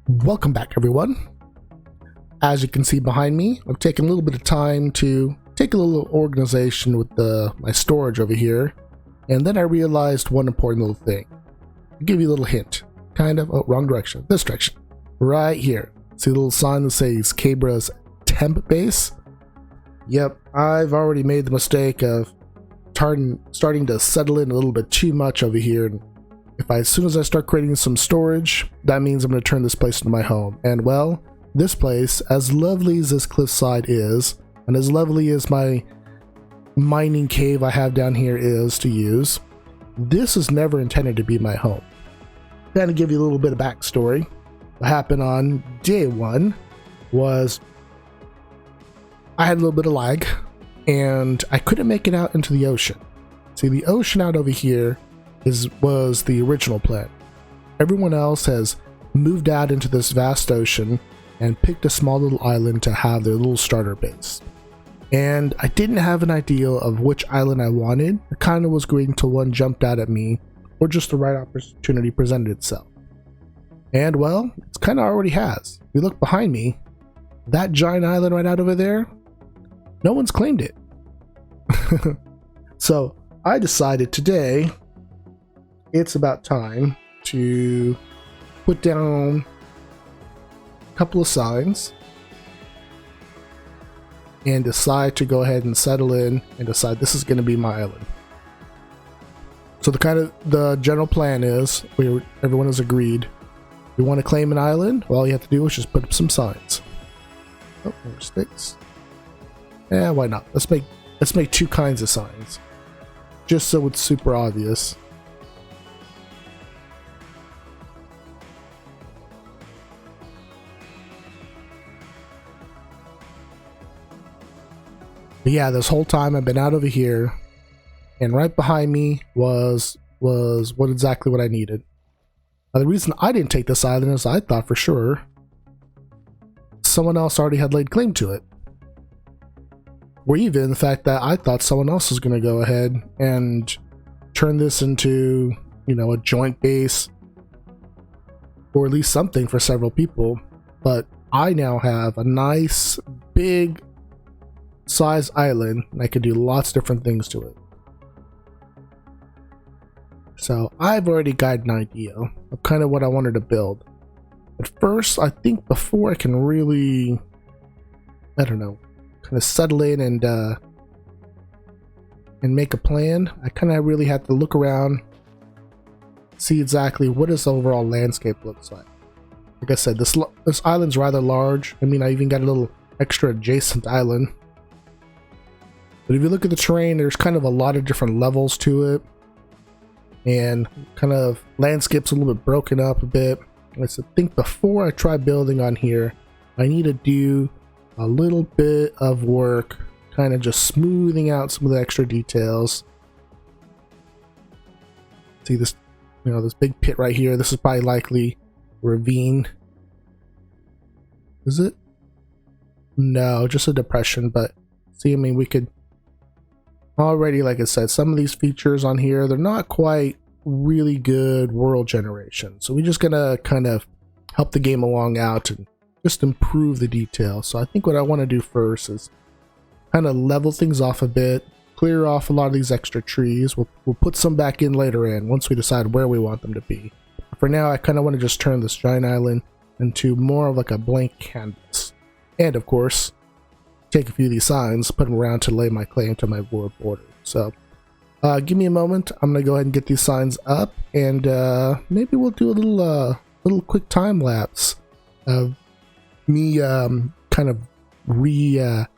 Welcome back, everyone. As you can see behind me, I've taken a little bit of time to take a little organization with my storage over here, and then I realized one important little thing. I'll give you a little hint. Kind of. Oh, wrong direction. This direction. Right here. See the little sign that says Quebra's temp base? Yep, I've already made the mistake of starting to settle in a little bit too much over here. And as soon as I start creating some storage, that means I'm going to turn this place into my home. And well, this place, as lovely as this cliffside is, and as lovely as my mining cave I have down here is to use, this is never intended to be my home. Kind of give you a little bit of backstory. What happened on day one was I had a little bit of lag, and I couldn't make it out into the ocean. See, the ocean out over here was the original plan. Everyone else has moved out into this vast ocean and picked a small little island to have their little starter base. And I didn't have an idea of which island I wanted. I kind of was waiting till one jumped out at me, or just the right opportunity presented itself. And well, it's kind of already has. If you look behind me, that giant island right out over there, no one's claimed it. So I decided today it's about time to put down a couple of signs and decide to go ahead and settle in and decide this is going to be my island. So the general plan is everyone has agreed. We want to claim an island. Well, all you have to do is just put up some signs. Oh, there's sticks. Yeah, why not? Let's make two kinds of signs, just so it's super obvious. But yeah, this whole time I've been out over here, and right behind me was exactly what I needed. Now, the reason I didn't take this island is I thought for sure someone else already had laid claim to it. Or even the fact that I thought someone else was going to go ahead and turn this into, a joint base, or at least something for several people. But I now have a nice big size island, and I can do lots of different things to it. So I've already got an idea of kind of what I wanted to build. But first, I think before I can really, kind of settle in and make a plan, I kind of really have to look around, see exactly what this overall landscape looks like. Like I said, this island's rather large. I mean, I even got a little extra adjacent island. But if you look at the terrain, there's kind of a lot of different levels to it. And kind of landscape's a little bit broken up a bit. I think before I try building on here, I need to do a little bit of work, kind of just smoothing out some of the extra details. See this, this big pit right here. This is probably likely ravine. Is it? No, just a depression. But see, I mean, we could already, like I said, some of these features on here, they're not quite really good world generation. So we're just gonna kind of help the game along out and just improve the details. So I think what I want to do first is kind of level things off a bit, clear off a lot of these extra trees. We'll put some back in later in once we decide where we want them to be. For now, I kind of want to just turn this giant island into more of like a blank canvas. And of course, take a few of these signs, put them around to lay my claim to my world border. So give me a moment. I'm gonna go ahead and get these signs up, and maybe we'll do a little quick time lapse of me kind of I don't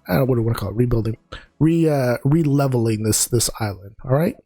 know what I want to call it, rebuilding, re-leveling this island. All right.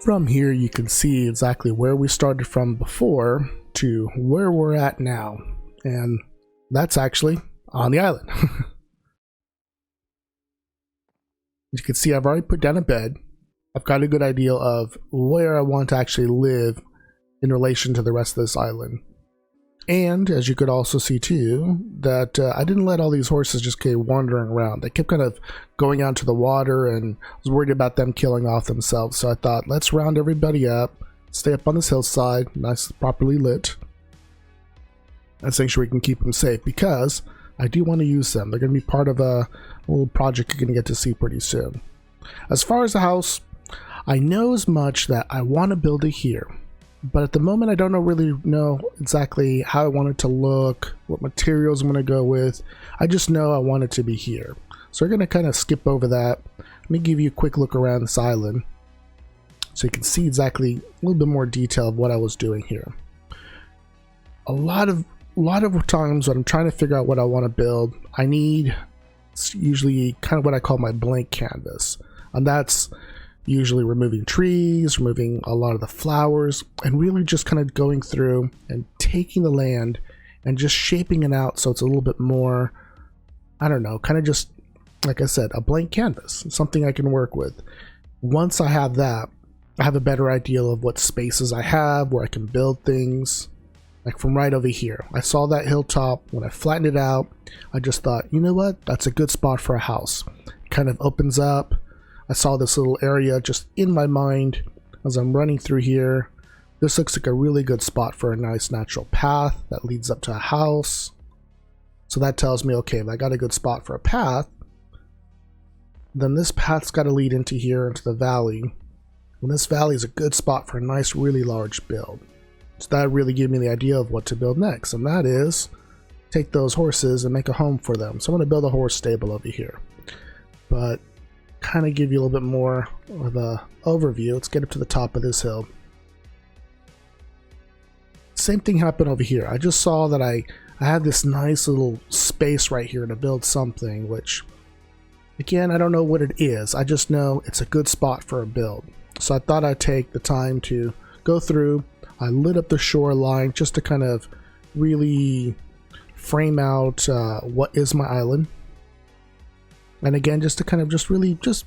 From here you can see exactly where we started from before to where we're at now, and that's actually on the island. As you can see, I've already put down a bed. I've got a good idea of where I want to actually live in relation to the rest of this island. And as you could also see too, that I didn't let all these horses just keep wandering around. They kept kind of going out to the water, and I was worried about them killing off themselves. So I thought, let's round everybody up, stay up on this hillside, nice, properly lit. Let's make sure we can keep them safe, because I do want to use them. They're going to be part of a little project you're going to get to see pretty soon. As far as the house, I know as much that I want to build it here. But at the moment, I don't really know exactly how I want it to look, what materials I'm going to go with. I just know I want it to be here. So we're going to kind of skip over that. Let me give you a quick look around this island so you can see exactly a little bit more detail of what I was doing here. A lot of times when I'm trying to figure out what I want to build, I need usually kind of what I call my blank canvas. And that's usually removing trees, removing a lot of the flowers, and really just kind of going through and taking the land and just shaping it out so it's a little bit more, I don't know, kind of just, like I said, a blank canvas, something I can work with. Once I have that, I have a better idea of what spaces I have, where I can build things. Like from right over here, I saw that hilltop. When I flattened it out, I just thought, you know what, that's a good spot for a house. It kind of opens up. I saw this little area just in my mind as I'm running through here. This looks like a really good spot for a nice natural path that leads up to a house. So that tells me, okay, if I got a good spot for a path, then this path's got to lead into here, into the valley. And this valley is a good spot for a nice, really large build. So that really gave me the idea of what to build next, and that is take those horses and make a home for them. So I'm going to build a horse stable over here. But kind of give you a little bit more of a overview. Let's get up to the top of this hill. Same thing happened over here. I just saw that I had this nice little space right here to build something, which again, I don't know what it is. I just know it's a good spot for a build. So I thought I'd take the time to go through. I lit up the shoreline just to kind of really frame out what is my island. And again, just to kind of just really just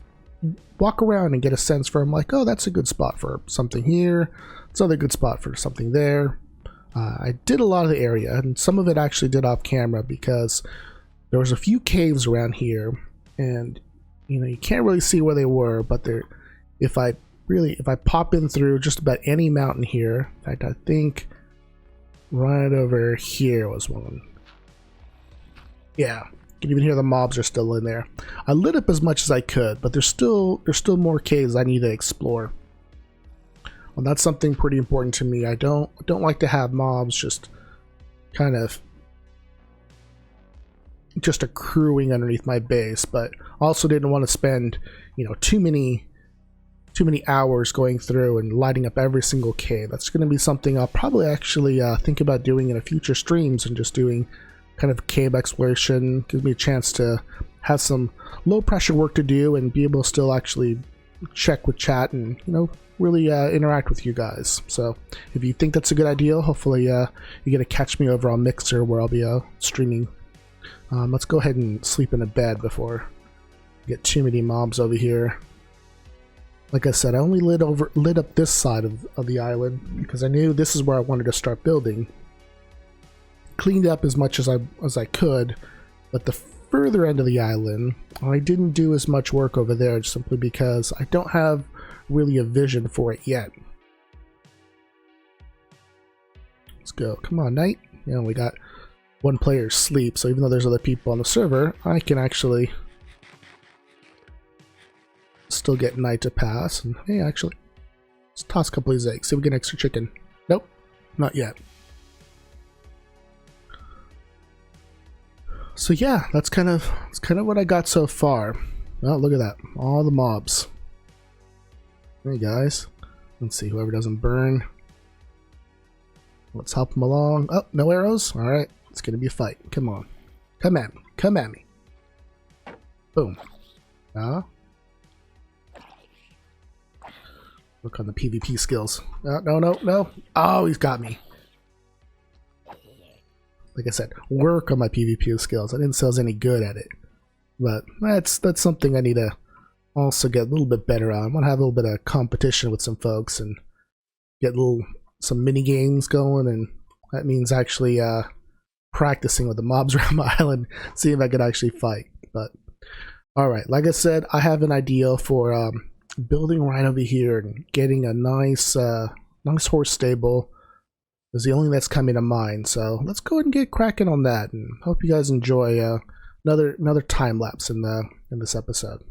walk around and get a sense for, I'm like, oh, that's a good spot for something here. It's another good spot for something there. I did a lot of the area, and some of it actually did off camera because there was a few caves around here, and you can't really see where they were, but they're if I pop in through just about any mountain here. In fact, I think right over here was one. Yeah, you can even hear the mobs are still in there. I lit up as much as I could, but there's still more caves I need to explore. Well, that's something pretty important to me. I don't like to have mobs just kind of just accruing underneath my base, but also didn't want to spend too many hours going through and lighting up every single cave. That's going to be something I'll probably actually think about doing in a future streams, and just doing kind of cave exploration. Gives me a chance to have some low pressure work to do and be able to still actually check with chat and really interact with you guys. So if you think that's a good idea, hopefully you're gonna catch me over on Mixer, where I'll be streaming. Let's go ahead and sleep in a bed before I get too many mobs over here. Like I said, I only lit up this side of the island because I knew this is where I wanted to start building. Cleaned up as much as I could, but the further end of the island, I didn't do as much work over there, simply because I don't have really a vision for it yet. Let's go. Come on, night. We got one player asleep, so even though there's other people on the server, I can actually still get night to pass. And hey, actually, let's toss a couple of these eggs. See if we get extra chicken. Nope, not yet. So yeah, that's kind of what I got so far. Oh, look at that, all the mobs. Hey guys, let's see, whoever doesn't burn, let's help them along. Oh, no arrows. All right, it's gonna be a fight. Come on, come at me. Boom. Look on the PvP skills. No. Oh, he's got me. Like I said, work on my PvP skills. I didn't say I was any good at it, but that's something I need to also get a little bit better on. I want to have a little bit of competition with some folks and get some mini games going, and that means actually practicing with the mobs around my island, see if I could actually fight. But all right, like I said, I have an idea for building right over here and getting a nice horse stable. Is the only thing that's coming to mind, so let's go ahead and get cracking on that, and hope you guys enjoy another time lapse in this episode.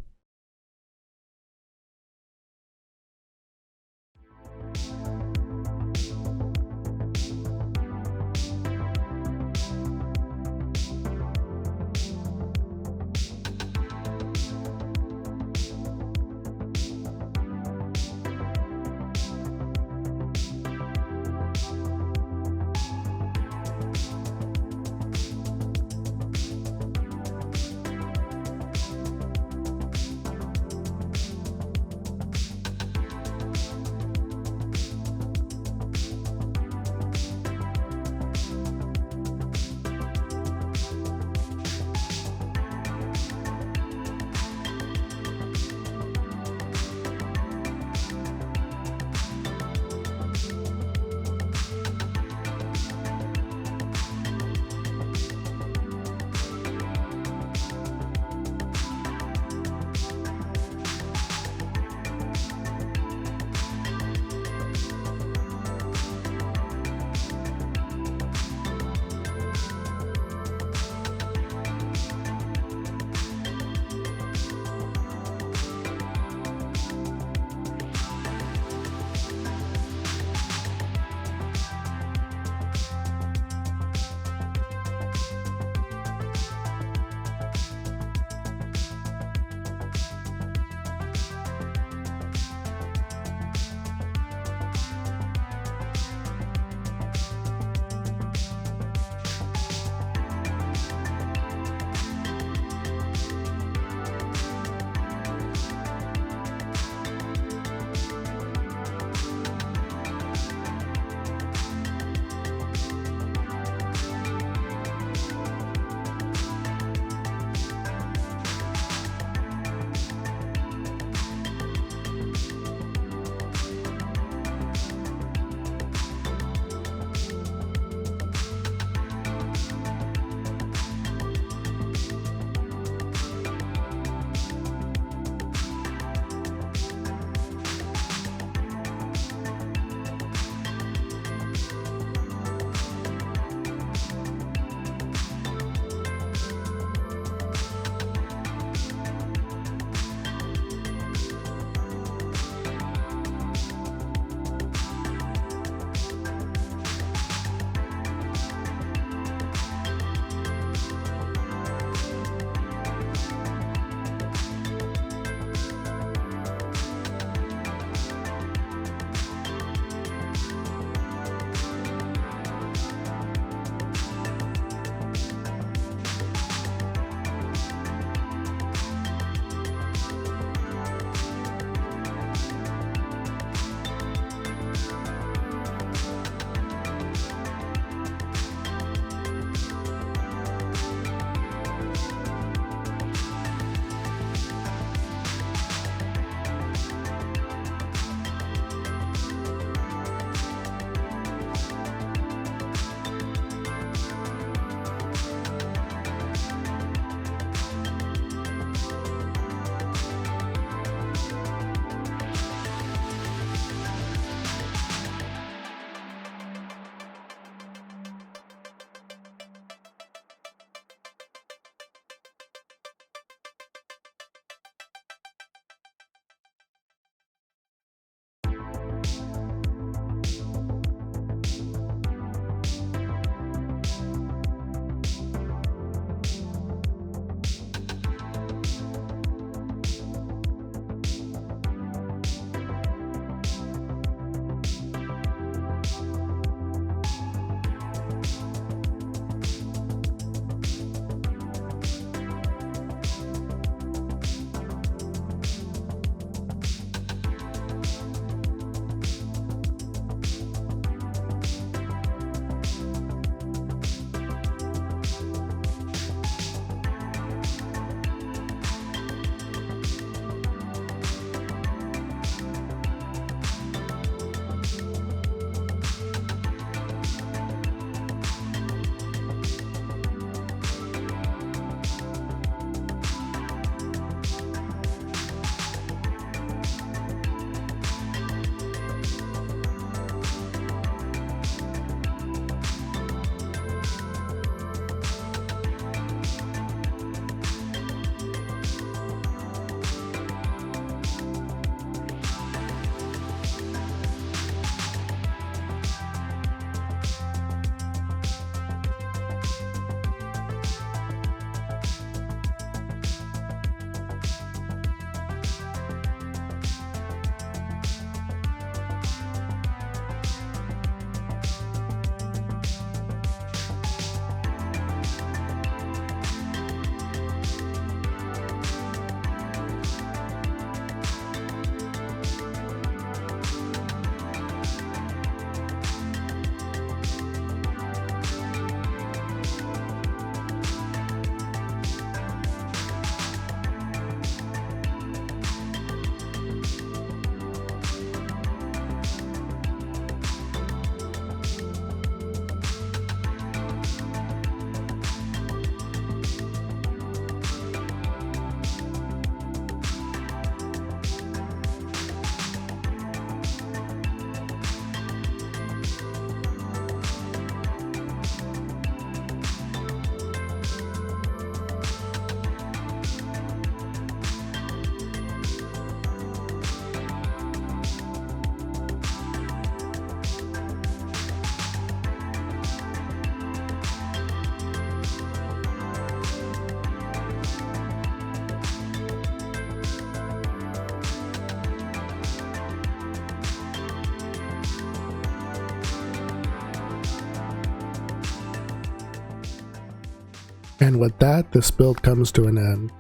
And with that, this build comes to an end.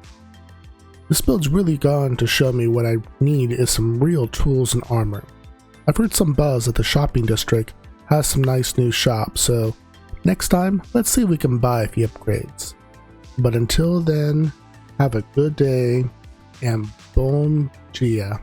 This build's really gone to show me what I need is some real tools and armor. I've heard some buzz that the shopping district has some nice new shops, so next time, let's see if we can buy a few upgrades. But until then, have a good day, and bom dia.